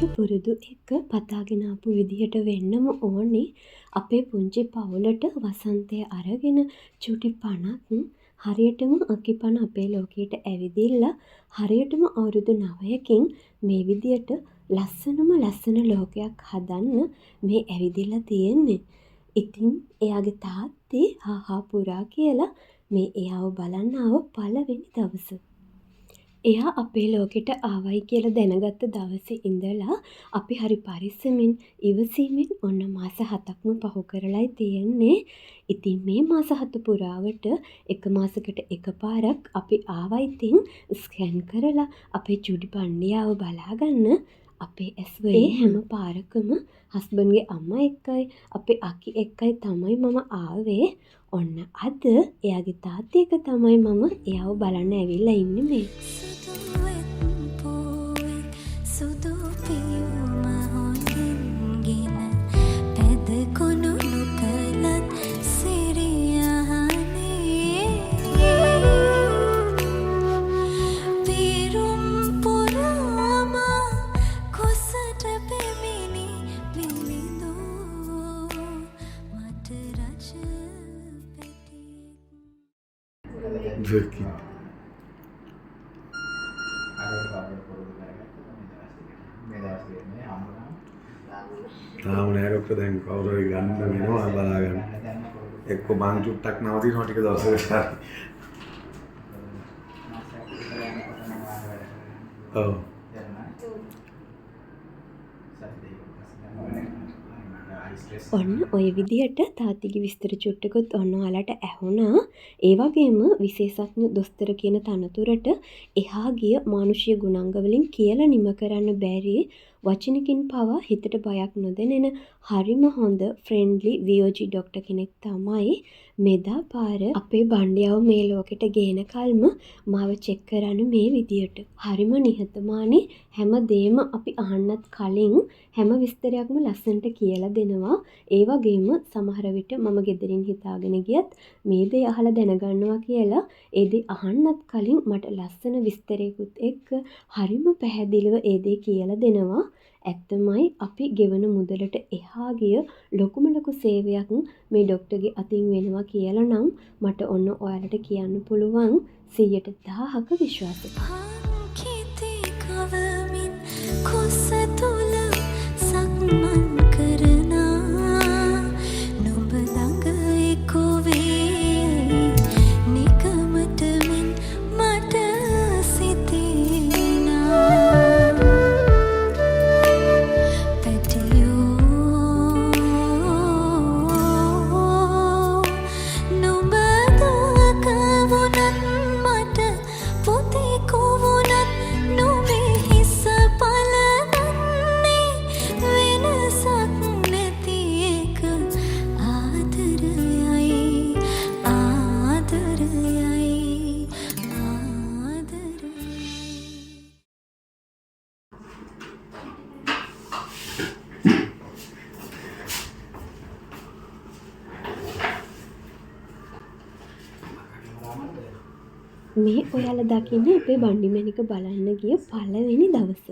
පරපුර පුරුදු එක්ක පතාගෙන ආපු විදිහට වෙන්නම ඕනේ. අපේ පුංචි පවුලට වසන්තය අරගෙන චුටි පණක් හරියටම අකිපණ අපේ ලෝකයට ඇවිදිලා හරියටම අවුරුදු 9කින් මේ විදියට ලස්සන ලෝකයක් හදන්න මේ ඇවිදිලා තියෙන්නේ. ඉතින් එයාගේ තාත්තේ හාහා පුරා කියලා මේ එයාව බලන්න ආව පළවෙනි දවස. එයා අපේ ලෝකෙට ආවයි කියලා දැනගත්ත දවසේ ඉඳලා අපි හරි පරිස්සමින් ඉවසීමෙන් ඔන්න මාස 7ක්ම පහු කරලායි තියෙන්නේ. ඉතින් මේ මාස 7 පුරාවට එක මාසෙකට එකපාරක් අපි ආවා. ඉතින් ස්කෑන් කරලා අපේ චුටි පණ්ඩියාව බලාගන්න අපේ ඇස් වලින් හැම පාරකම හස්බන්ඩ්ගේ අම්මා එක්කයි අපේ අකි එක්කයි තමයි මම ආවේ. ඔන්න අද එයාගේ තාත්තා එක තමයි මම එයාව බලන්න ඇවිල්ලා ඉන්නේ මේ. තාම නෑරොක්ක දැන් කවුරුහරි ගන්න වෙනවා බලාගන්න. එක්ක මං චුට්ටක් නවතිනවා ටික දවසකට හරි. ඔව්. ඔන්න ඔය විදිහට තාත්තිගේ විස්තර චුට්ටකුත් ඔන්න ඔයාලට ඇහුණා. ඒ වගේම විශේෂඥ දොස්තර කියන තනතුරට එහා ගිය මානුෂීය ගුණාංග වලින් කියලා නිම කරන්න බැරි වචනකින් පවා හිතට බයක් නොදැනෙන හරිම හොඳ ෆ්‍රෙන්ඩ්ලි වියෝජි ඩොක්ටර් කෙනෙක් තමයි මෙදා පාර අපේ බණ්ඩියාව මේ ලෝකෙට ගේන කල්ම මාව චෙක් කරන්න මේ විදියට. හරිම නිහතමානී, හැම දෙයක්ම අපි අහන්නත් කලින් හැම විස්තරයක්ම ලස්සනට කියලා දෙනවා. ඒ වගේම සමහර විට මම ගෙදරින් හිතාගෙන ගියත් මේ දේ අහලා දැනගන්නවා කියලා ඒ දේ අහන්නත් කලින් මට ලස්සන විස්තරයකුත් එක්ක හරිම පැහැදිලිව ඒ දේ කියලා දෙනවා. ඇත්තමයි අපි ගෙවන මුදලට එහා ගිය ලොකුම ලොකු සේවයක් මේ ડોක්ටර්ගේ අතින් වෙනවා කියලා නම් මට ඔන්න ඔයාලට කියන්න පුළුවන් 100%ක විශ්වාසයක්. මේ ඔයාලා දකින්නේ අපේ බණ්ඩිමැණික බලන්න ගිය පළවෙනි දවස.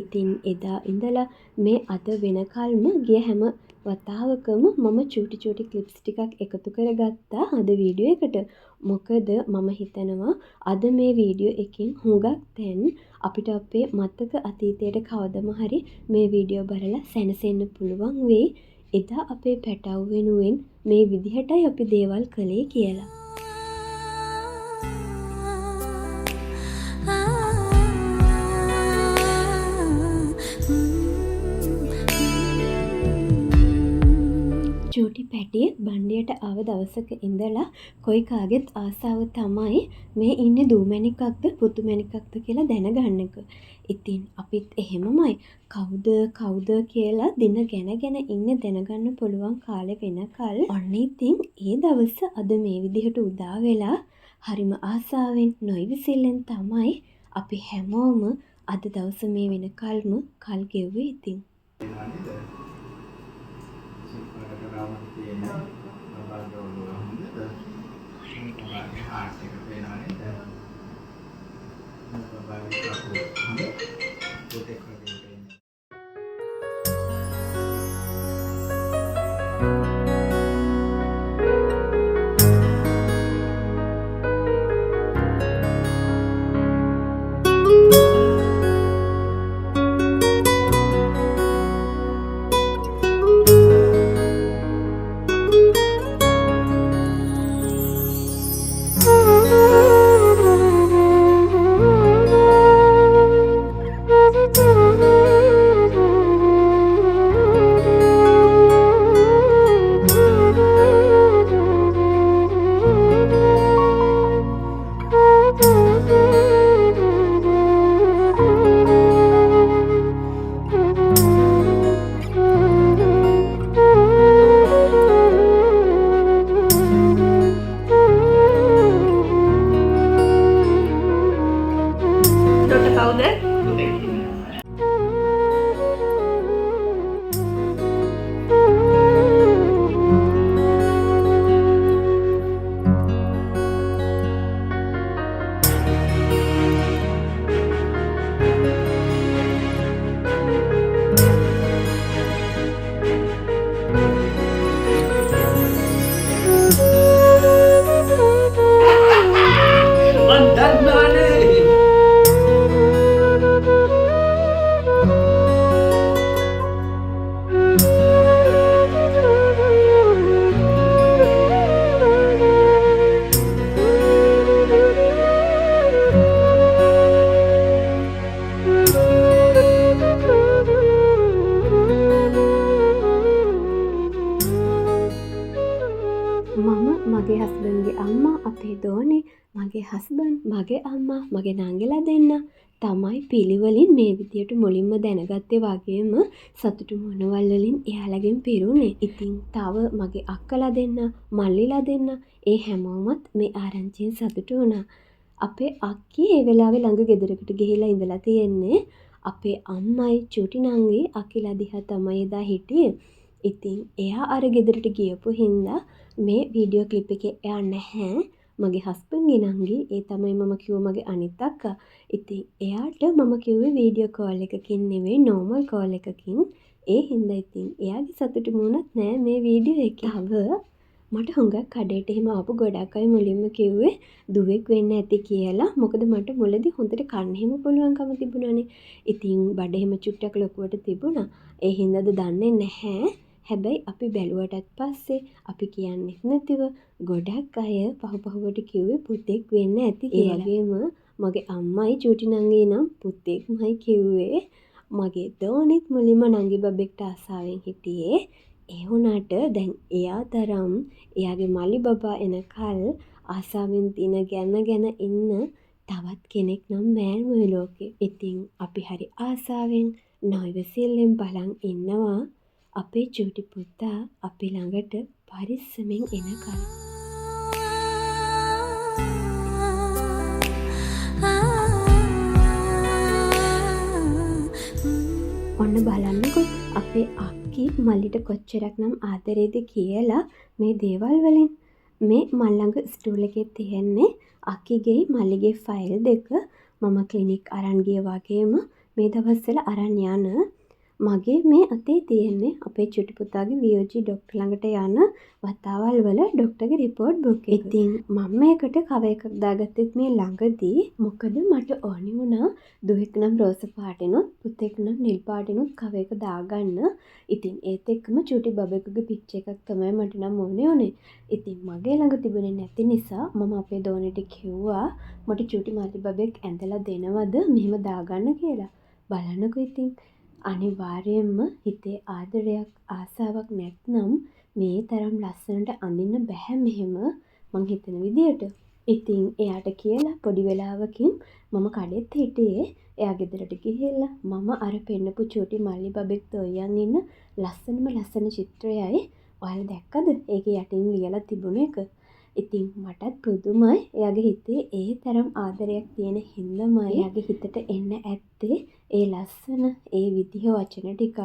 ඉතින් එදා ඉඳලා මේ අද වෙනකල්ම ගිය හැම වතාවකම මම චූටි ක්ලිප්ස් ටිකක් එකතු කරගත්තා අද වීඩියෝ එකට. මොකද මම හිතනවා අද මේ වීඩියෝ එකෙන් හුඟක් දැන් අපිට අපේ මතක අතීතයට කවදම හරි මේ වීඩියෝ බලලා සැනසෙන්න පුළුවන් වෙයි. එදා අපේ පැටව් වෙනුවෙන් මේ විදිහටයි අපි දේවල් කළේ කියලා. චූටි පැටියෙක් බණ්ඩියට ආව දවසක ඉඳලා කොයි කාගෙත් ආසාව තමයි මේ ඉන්නේ දූ මැණිකක්ද පුතු මැණිකක්ද කියලා දැනගන්න එක. ඉතින් අපිත් එහෙමමයි කවුද කියලා දින ගැන ඉන්නේ දැනගන්න පුළුවන් කාලේ වෙනකල් ඔන්න ඉතින් ඒ දවස අද මේ විදිහට උදා වෙලා හරිම ආසාවෙන් නොයිවිසිල්ලෙන් තමයි අපි හැමෝම අද දවස මේ වෙනකල්ම කල් ගෙව්වේ. ඉතින් කවුද? මන් දන්නවනේ. මම මගේ හස්බන්ගේ අම්මා අපේ දෝනේ මගේ හස්බන් මගේ අම්මා මගේ නංගිලා දෙන්න තමයි පිළිවලින් මේ විදියට මුලින්ම දැනගත්තේ වගේම සතුටු මොනවල්වලින් එයාලගෙන් පිරුණේ. ඉතින් තව මගේ අක්කලා දෙන්න මල්ලිලා දෙන්න ඒ හැමෝමත් මේ ආරංචියෙන් සතුටු වුණා. අපේ අක්කී ඒ වෙලාවේ ළඟ ගෙදරකට ගිහිලා ඉඳලා තියෙන්නේ. අපේ අම්මයි චුටි නංගි අකිලා දිහා තමයි එදා හිටියේ. ඉතින් එයා අර ගෙදරට ගියපු හින්දා මේ වීඩියෝ ක්ලිප් එකේ එයා නැහැ. මගේ හස්බන්ගේ නංගි ඒ තමයි මම කිව්ව මගේ අනිත් අක්කා. ඉතින් එයාට මම කිව්වේ වීඩියෝ කෝල් එකකින් නෙවෙයි නෝමල් කෝල් එකකින්. ඒ හින්දා ඉතින් එයාගේ සතුටු මුණත් නෑ මේ වීඩියෝ එකේ. තව මට හුඟක් කඩේට එහෙම ආපු ගොඩක් අය මුලින්ම කිව්වේ දුවෙක් වෙන්න ඇති කියලා. මොකද මට මුලදී හොඳට කන්න එහෙම පුළුවන්කම තිබුණානේ. ඉතින් බඩ එහෙම චුට්ටක් ලොකුවට තිබුණා. ඒ හින්දාද දන්නේ නැහැ. හැබැයි අපි බැලුවටත් පස්සේ අපි කියන්නෙත් නැතිව ගොඩක් අය පහුපහුවට කිව්වේ පුතෙක් වෙන්න ඇති කියලා. ඒ වගේම මගේ අම්මයි චූටි නංගි නම් පුතෙක්මයි කිව්වේ. මගේ දෝනෙත් මුලින්ම නංගි බබෙක්ට ආසාවෙන් හිටියේ. ඒ වුණාට දැන් එයා තරම් එයාගේ මල්ලි බබා එනකල් ආසාවෙන් දින ගැන ඉන්න තවත් කෙනෙක් නම් නෑ මේ ලෝකේ. ඉතින් අපි හරි ආසාවෙන් නොයිවසිල්ලෙන් බලන් ඉන්නවා අපේ චූටි පුතා අපි ළඟට පරිස්සමෙන් එනකල්. ඔන්න බලන්නකො අපේ අක්කි මල්ලිට කොච්චරක් නම් ආදරේද කියලා මේ දේවල් වලින්. මේ මල් ළඟ ස්ටූල් එකේ තියෙන්නේ අක්කිගේ මල්ලිගේ ෆයිල් දෙක. මම ක්ලිනික් අරන් ගිය වගේම මේ දවස්වල අරන් යන මගේ මේ අතේ තියෙන්නේ අපේ චුටි පුතාගේ VOG ඩොක්ටර් ළඟට යන වතාවල් වල ඩොක්ටර්ගේ රිපෝට් බුක් එක. ඉතින් මම මේකට කව එකක් දාගත්තෙත් මේ ළඟදී. මොකද මට ඕනි වුණා දුවෙක් නම් රෝස පාටිනුත් පුතෙක් නම් නිල් පාටිනුත් කව එක දාගන්න. ඉතින් ඒත් එක්කම චුටි බබෙකුගේ පික්චර් එකක් තමයි මට නම් ඕනේ උනේ. ඉතින් මගේ ළඟ තිබුණේ නැති නිසා මම අපේ දෝනෙට කිව්වා මට චුටි මල්ලි බබෙක් ඇඳලා දෙනවද මෙහෙම දාගන්න කියලා. බලන්නකෝ ඉතින් අනිවාර්යයෙන්ම හිතේ ආදරයක් ආසාවක් නැත්නම් මේ තරම් ලස්සනට අඳින්න බැහැ මෙහෙම මං හිතන විදියට. ඉතින් එයාට කියලා පොඩි වෙලාවකින් මම කඩෙත් හිටියේ. එයා ගෙදරට ගිහිල්ලා මම අර පෙන්නපු චූටි මල්ලි බබෙක් තෝයන් ඉන්න ලස්සන චිත්‍රයයි ඔයාලා දැක්කද? ඒකේ යටින් ලියලා තිබුණ එක. ඉතින් මටත් පුදුමයි. එයාගේ හිතේ ඒ තරම් ආදරයක් තියෙන හින්දාමයි එයාගේ හිතට එන්න ඇත්තේ ඒ ලස්සන ඒ විදිහ වචන ටිකක්.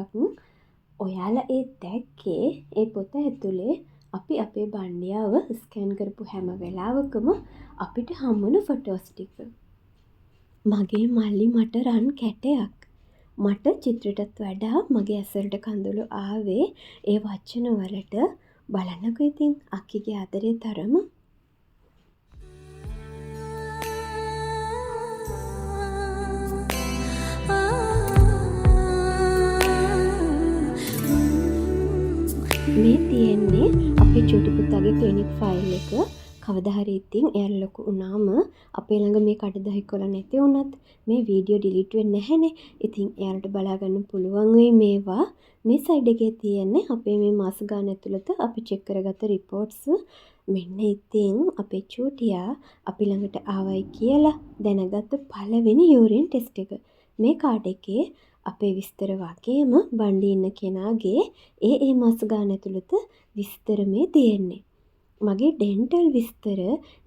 ඔයාලා ඒ දැක්කේ ඒ පොත ඇතුලේ අපි අපේ බණ්ඩියාව ස්කෑන් කරපු හැම වෙලාවකම අපිට හම්බුන ෆොටෝස් ටික. මගේ මල්ලි මට රන් කැටයක්. මට චිත්‍රයටත් වඩා මගේ ඇසලට කඳුළු ආවේ ඒ වචන වලට. බලන්නකෝ ඉතින් අක්කිගේ ආදරේ තරම. මේ තියෙන්නේ අපේ චූටි පුතාගේ ක්ලිනික් ෆයිල් එක. කවදා හරි ඉතින් එයාලා ලොකු වුණාම අපේ ළඟ මේ කඩදාසි කොළ නැති වුණත් මේ වීඩියෝ ඩිලීට් වෙන්නේ නැහනේ. ඉතින් එයාලට බලා ගන්න පුළුවන් වෙයි මේවා. මේ සයිඩ් එකේ තියෙන්නේ අපේ මේ මාස ගාන ඇතුළත අපි චෙක් කරගත්ත රිපෝට්ස්. මෙන්න ඉතින් අපේ චූටියා අපි ළඟට ආවයි කියලා දැනගත්ත පළවෙනි යූරින් ටෙස්ට් එක. මේ කාඩ් එකේ අපේ විස්තර වගේම බණ්ඩි ඉන්න කෙනාගේ ඒ මාස ගාන ඇතුළත විස්තර මේ තියෙන්නේ. මගේ ඩෙන්ටල් විස්තර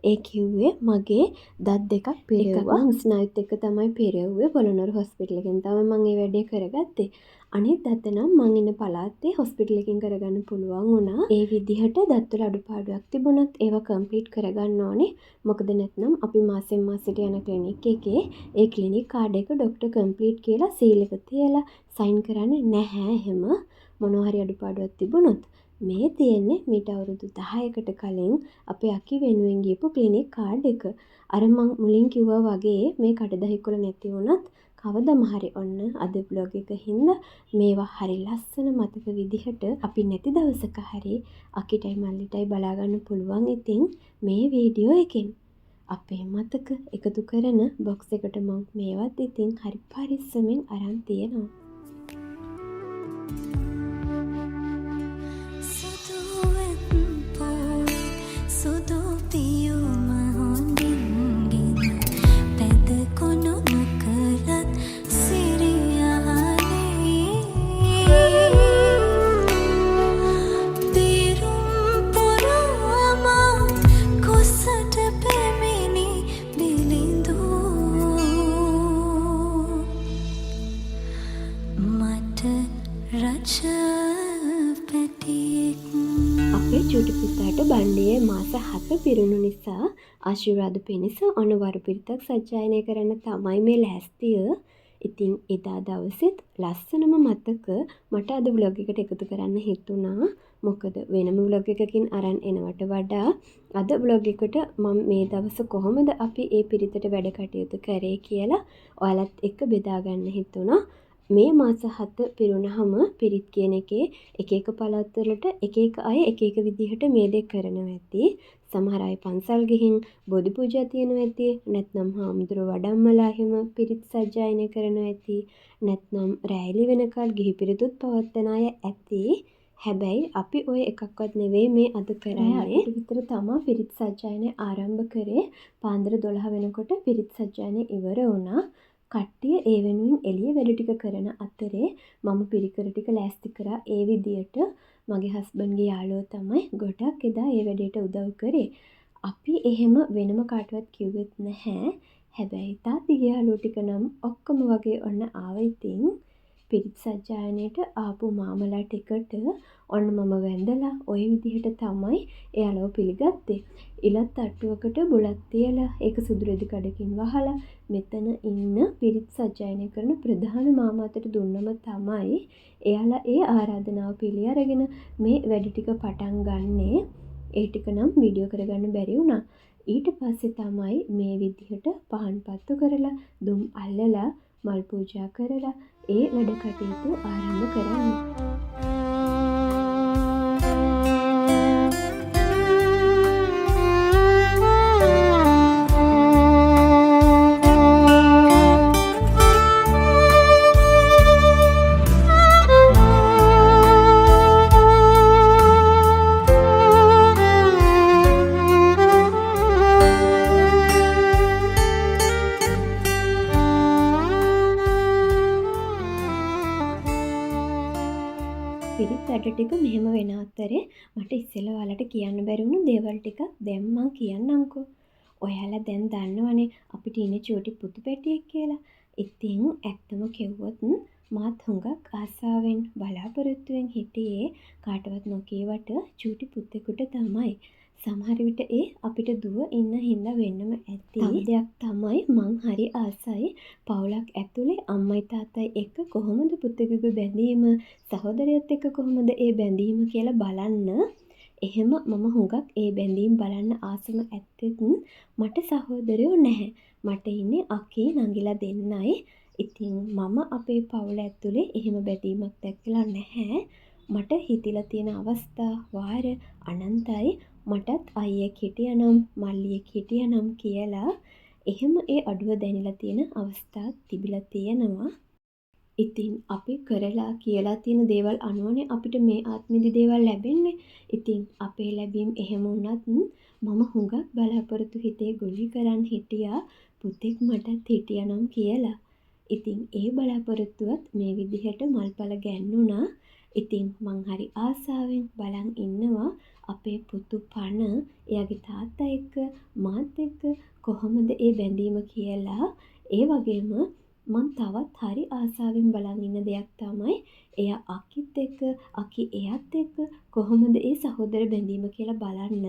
ඒ කිව්වේ මගේ දත් දෙකක් පිරෙව්වා. එකක් ස්නායුත් එක්ක තමයි පිරෙව්වේ. පොළොන්නරු හොස්පිටල් එකෙන් තමයි මම ඒ වැඩේ කරගත්තේ. අනිත් දත නම් මං ඉන්න පළාතේ හොස්පිටල් එකකින් කරගන්න පුළුවන් වුණා. ඒ විදිහට දත්වල අඩුපාඩුවක් තිබුණත් ඒවා කම්ප්ලීට් කරගන්න ඕනේ. මොකද නැත්නම් අපි මාසෙන් මාසෙට යන ක්ලිනික් එකේ ඒ ක්ලිනික් කාඩ් එක ડોක්ටර් කම්ප්ලීට් කියලා සීල් එක තියලා සයින් කරන්නේ නැහැ. එහෙම මොනවා හරි අඩුපාඩුවක් තිබුණොත් මේ තියෙන්නේ මීට අවුරුදු 10කට කලින් අපේ අකි වෙනුවෙන් ගියපු ක්ලිනික් කාඩ් එක. අර මං මුලින් කිව්වා වගේ මේ කඩදාසිකොළ නැති වුණත් කවදම හරි ඔන්න අද බ්ලොග් එක හින්දා මේවා හරි ලස්සන මතක විදිහට අපි නැති දවසක හරි අකිටයි මල්ලිටයි බලා ගන්න පුළුවන්. ඉතින් මේ වීඩියෝ එකෙන් අපේ මතක එකතු කරන බොක්ස් එකට මම මේවත් ඉතින් හරි පරිස්සමෙන් අරන් තියෙනවා. අපේ චූටි පුතාට බණ්ඩියේ මාස 7 පිරුණු නිසා ආශිර්වාද පිණිස ඔන්න වරු පිරිතක් සජ්ජායනය කරන්න තමයි මේ ලෑස්තිය. ඉතින් එදා දවසෙත් ලස්සනම මතක මට අද ව්ලොග් එකට එකතු කරන්න හිතුණා. මොකද වෙනම ව්ලොග් එකකින් අරන් එනවට වඩා අද ව්ලොග් එකට මම මේ දවස් කොහොමද අපි ඒ පිරිතට වැඩ කටයුතු කරේ කියලා ඔයාලත් එක්ක බෙදා ගන්න හිතුණා. මේ මාස 7 පිරුණාම පිරිත් කියන එකේ එක එක පළාත්වලට එක එක අය එක එක විදිහට මේ දේ කරනවා ඇති. සමහර අය පන්සල් ගිහින් බෝධි පූජා තියනවා ඇති. නැත්නම් හාමුදුරුවෝ වඩම්මලා එහෙම පිරිත් සජ්ජායනය කරනවා ඇති. නැත්නම් රැයිලි වෙනකල් ගිහි පිරිතුත් පවත්වන අය ඇති. හැබැයි අපි ඔය එකක්වත් නෙවෙයි මේ අද කරන්නේ. විතර තමයි පිරිත් සජ්ජායනය ආරම්භ කරේ. පාන්දර 12 වෙනකොට පිරිත් සජ්ජායනය ඉවර වුණා. කට්ටිය ඒ වෙනුවෙන් එළිය වැඩ ටික කරන අතරේ මම පිරිකර ටික ලෑස්ති කරා. ඒ විදියට මගේ හස්බන්ඩ්ගේ යාළුවෝ තමයි ගොඩක් එදා ඒ වැඩේට උදව් කරේ. අපි එහෙම වෙනම කාටවත් කිව්වෙත් නැහැ. හැබැයි තාත්තිගේ යාළුවෝ ටික නම් ඔක්කොම වගේ ඔන්න ආවා. ඉතින් පිරිත් සජ්ජායනයට ආපු මාමලා ටිකට ඔන්න මම වැඳලා ওই විදිහට තමයි එයාලව පිළිගත්තේ. ඉලත් අට්ටුවකට බුලත් තියලා ඒක සුදු රෙදි කඩකින් වහලා මෙතන ඉන්න පිරිත් සජ්ජායනය කරන ප්‍රධාන මාමාතට දුන්නම තමයි එයාලා ඒ ආරාධනාව පිළි අරගෙන මේ වැඩ ටික පටන් ගන්නේ. ඒ ටික නම් වීඩියෝ කරගන්න බැරි වුණා. ඊට පස්සේ තමයි මේ විදිහට පහන් පත්තු කරලා දුම් අල්ලලා මල් පූජා කරලා ඒ වැඩ කටයුතු ආරම්භ කරන්නේ. පිරිත් වැඩ ටික මෙහෙම වෙන අතරේ මට ඉස්සෙල්ලා ඔයාලට කියන්න බැරි වුණු දේවල් ටිකක් දැන් මං කියන්නම්කෝ. ඔයාලා දැන් දන්නවනේ අපිට ඉන්නේ චූටි පුතු පැටියෙක් කියලා. ඉතින් ඇත්තම කිව්වොත් මාත් හුඟක් ආසාවෙන් බලාපොරොත්තුවෙන් හිටියේ කාටවත් නොකියවට චූටි පුතෙකුට තමයි. සමහර විට ඒ අපිට දුව ඉන්න හින්දා වෙන්නම ඇති. තව දෙයක් තමයි මං හරි ආසයි පවුලක් ඇතුලේ අම්මයි තාත්තයි එක්ක කොහොමද පුතෙකුගේ බැඳීම, සහෝදරයත් එක්ක කොහොමද ඒ බැඳීම කියලා බලන්න. එහෙම මම හුඟක් ඒ බැඳීම් බලන්න ආසම ඇත්තෙත් මට සහෝදරයෝ නැහැ. මට ඉන්නේ අකී නංගිලා දෙන්නයි. ඉතින් මම අපේ පවුල ඇතුලේ එහෙම බැඳීමක් දැක්කලා නැහැ. මට හිතිලා තියෙන අවස්ථා වාර අනන්තයි. මටත් අයියෙක් හිටියනම් මල්ලියෙක් හිටියනම් කියලා එහෙම ඒ අඩුව දැනিলা තියෙන අවස්ථා තිබිලා තියෙනවා. ඉතින් අපි කරලා කියලා තියෙන දේවල් අනුවනේ අපිට මේ ආත්මෙදි දේවල් ලැබෙන්නේ. ඉතින් අපේ ලැබීම් එහෙම වුණත් මම හුඟක් බලාපොරොත්තු හිතේ ගොලි කරන් හිටියා පුතෙක් මටත් හිටියනම් කියලා. ඉතින් ඒ බලාපොරොත්තුවත් මේ විදිහට මල්පල ගැන්නුණා. ඉතින් මං හරි ආසාවෙන් බලන් ඉන්නවා අපේ පුතු පණ එයාගේ තාත්තා එක්ක මාත් එක්ක කොහොමද ඒ බැඳීම කියලා. ඒ වගේම මං තවත් හරි ආසාවෙන් බලන් ඉන්න දෙයක් තමයි එයා අකිත් එක්ක අකි එයත් එක්ක කොහොමද ඒ සහෝදර බැඳීම කියලා බලන්න.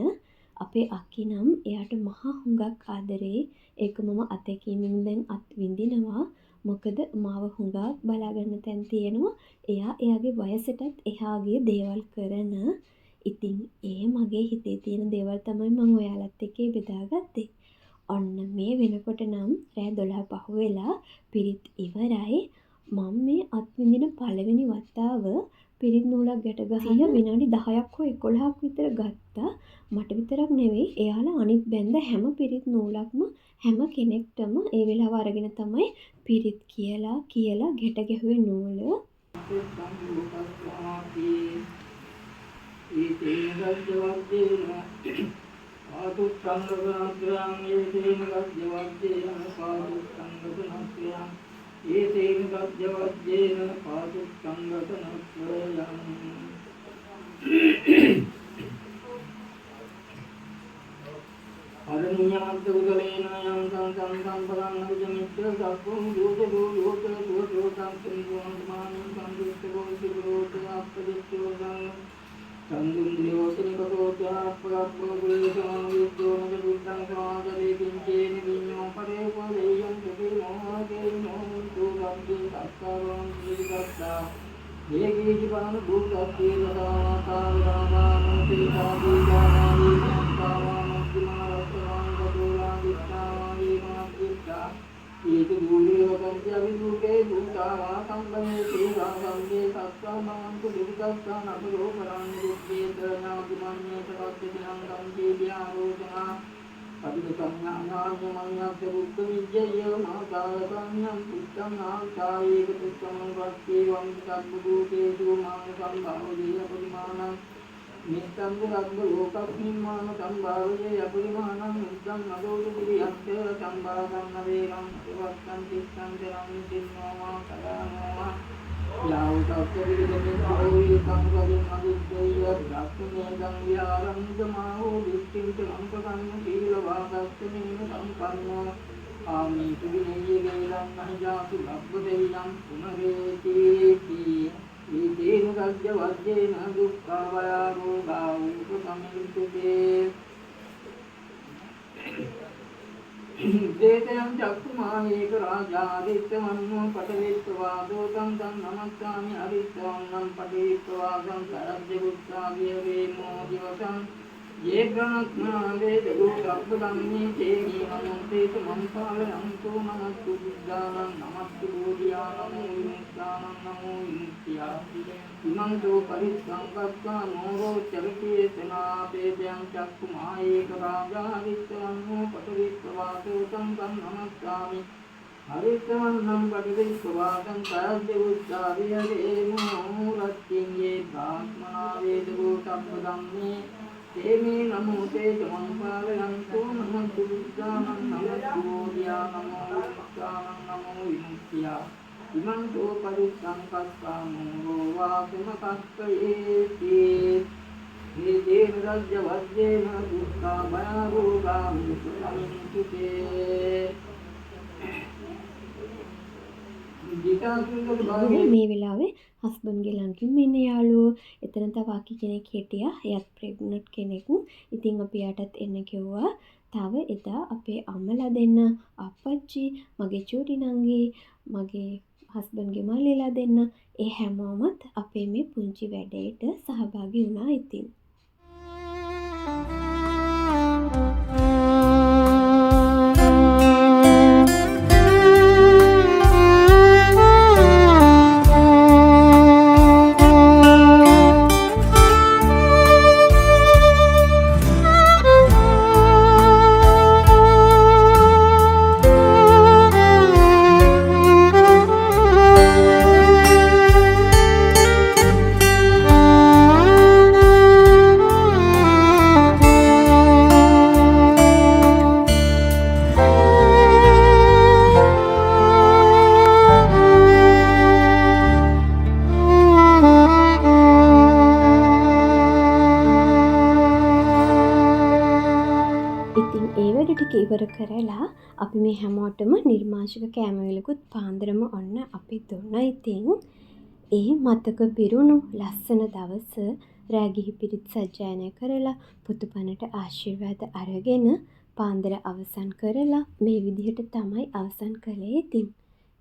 අපේ අක්කි නම් එයාට මහා හුඟක් ආදරේ. ඒක මම අතැකීමෙන් දැන් අත් විඳිනවා. මොකද මාව හුඟක් බලාගන්න තැන් තියෙනවා. එයා එයාගේ වයසටත් එහාගේ දේවල් කරන. ඉතින් ඒ මගේ හිතේ තියෙන දේවල් තමයි මම ඔයාලත් එක්ක බෙදාගත්තේ. ඔන්න මේ වෙනකොට නම් රෑ 12 පහු වෙලා පිරිත් ඉවරයි. මම මේ අත්විඳින පළවෙනි වතාව පිරිත් නූලක් ගැට ගහලා විනාඩි 10ක් හෝ 11ක් විතර ගත්තා. මට විතරක් නෙවෙයි එයාලා අනිත් බැඳ හැම පිරිත් නූලක්ම හැම කෙනෙක්ටම ඒ වෙලාව අරගෙන තමයි පිරිත් කියලා ගැට ගැහුවේ නූල. අරණ්‍යමත් උදලේන යම් සංසං පරං අවිජමිච්ඡ සක්ඛං දෝතෝ දෝතෝ සංසං මානං සංදුක්ඛෝ සිරෝත අපදිච්ඡෝ සංදුන්ද්‍රියෝසනි කතෝත්‍යාප්පගප්පෝ ගුලේසං විද්දෝන බුද්ධං සමාදලේ කිංචේන විඤ්ඤෝ පරේකෝ දේයං සුඛේ මොහාගේ මොහොන්තු ගම්බේ සක්කාරං විදත්තා හේගීති පාන බුද්ධත්තේ සදාවාතා විරාමාන තේසාදී ඥානාදී සංස්කාරං itu dulu kan jadi dulu buka sampai tiga sampai satu mampu dibukaskan apa lo perang bukti ternyata dimana seperti yang kami biaru tengah tapi kesannya namanya sebut jaya maka kesannya bukan cari ketukan pasti wanita bukti itu mangkam bahu dia bagaimana Nitam Raghu Lokasmimana Sambhavye Apurimanam Nitam Nagodu Diyantera Sambhavam Naveram Sivastam Tistam Teram Nitinoma Kayanoma Yau Tattari Dhammi Kamkarim Aditya Rakshunedam Vyaram Damaho Dittim Telampakam Sila Vakastunena Sampanno Ami Tuvineye Gairam Nahijatu Labdeviyam Punareti Idenu Gajya Vajjena Dukkha Vayaroga Upasamintute Detayam Chakkumāyeka Rājā Adityavanno Patavittvādotam Tam Namassāmi Adityavanam Patavittvādam Sarabhya Buddhāvyavemo Divasam Ye Pranatma Vedago Sabbadammi Tegi Namote Mampalayamto Namattu Buddhanam Namattu Bodhiyanam Vimuktanam Namo Vimuktiya Imanto Parissampatva Moro Charite Senapedayam Chakkumāyeka Rājā Adityavanno Patavittvādotam Tam Namassāmi Adityavanam Patavittvādam Sarabhya Buddhāvyavemo Rattiye Brahmana Vedago Sabbadammi Temi namo te jamanpalayanto namattu buddhanam namattu bodhiyanam namo vimuktanam namo vimuktiya imanto parissampatthamo vāsamasakkayeti Vedena rajya vajjena dukkha vayaroga upasamintute මේ වෙලාවේ හස්බන්ඩ්ගේ ළඟින්ම ඉන්න යාළුවෝ එතන තව අකි කෙනෙක් හිටියා. එයත් pregnant කෙනෙක්. ඉතින් අපි යාටත් එන්න කිව්වා. තව එදා අපේ අම්මලා දෙන්න, අප්පච්චි, මගේ චූටි නංගි, මගේ හස්බන්ඩ්ගේ මල්ලිලා දෙන්න ඒ හැමෝමත් අපේ මේ පුංචි වැඩේට සහභාගී වුණා. ඉතින් කරලා අපි මේ හැමෝටම නිර්මාංශක කෑමවලකුත් පාන්දරම ඔන්න අපි දුන්නා. ඉතින් ඒ මතක පිරුණු ලස්සන දවස රෑ ගිහි පිරිත් සජ්ජායනය කරලා පුතුපණට ආශිර්වාද අරගෙන පාන්දර අවසන් කරලා මේ විදිහට තමයි අවසන් කළේ. ඉතින්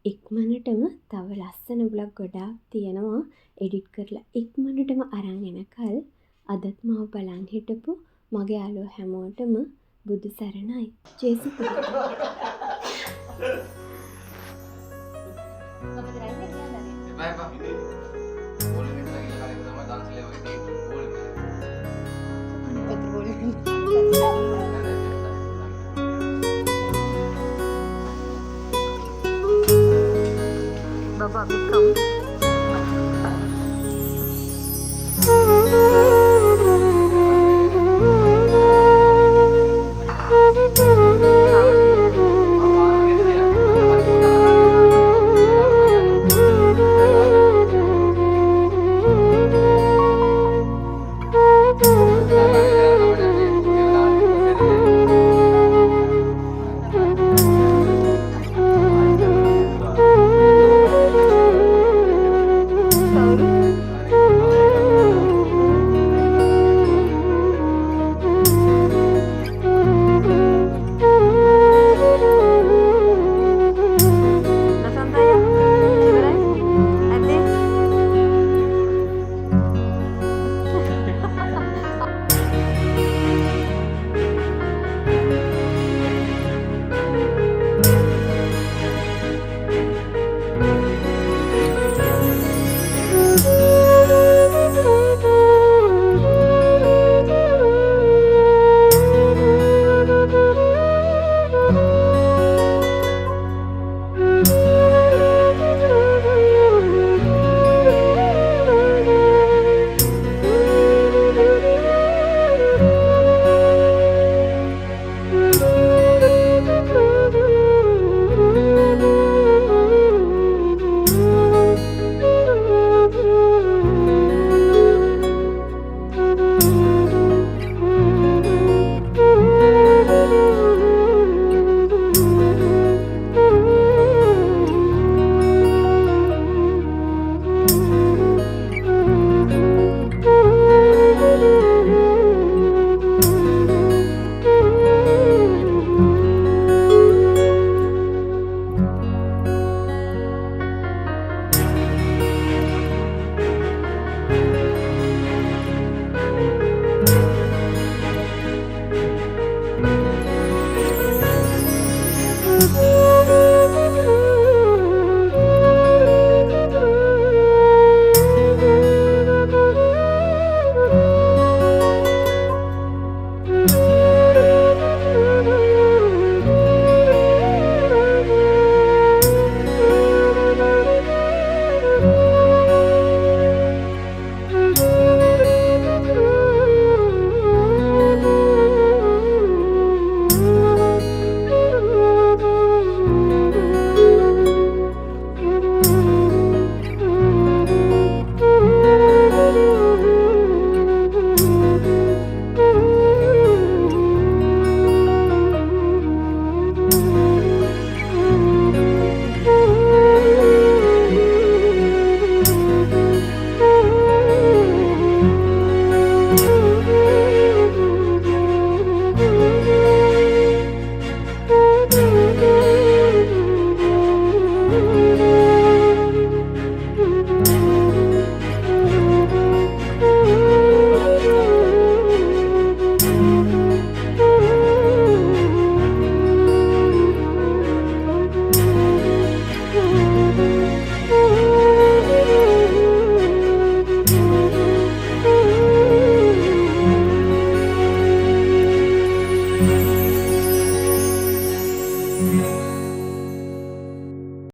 ඉක්මනටම තව ලස්සන බ්ලොග් ගොඩාක් තියෙනවා එඩිට් කරලා ඉක්මනටම අරන් එනකල් අදත් මාව බලන් හිටපු මගේ යාළුවෝ හැමෝටම බුදු සරණයි. ජේසු Bapak become